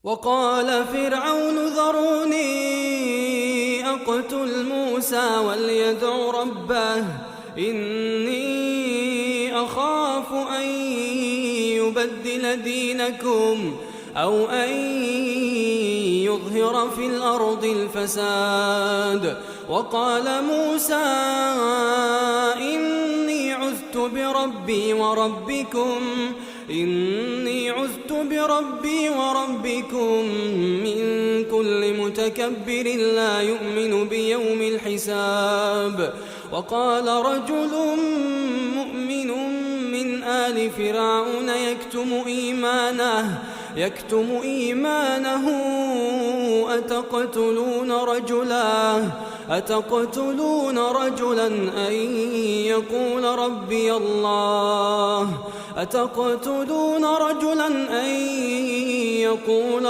وقال فرعون ذروني أقتل موسى وليدع ربه إني أخاف أن يبدل دينكم أو أن يظهر في الأرض الفساد. وقال موسى إني عذت بربي وربكم من كل متكبر لا يؤمن بيوم الحساب. وقال رجل مؤمن من آل فرعون يكتم إيمانه أتقتلون رجلا أن يقول ربي الله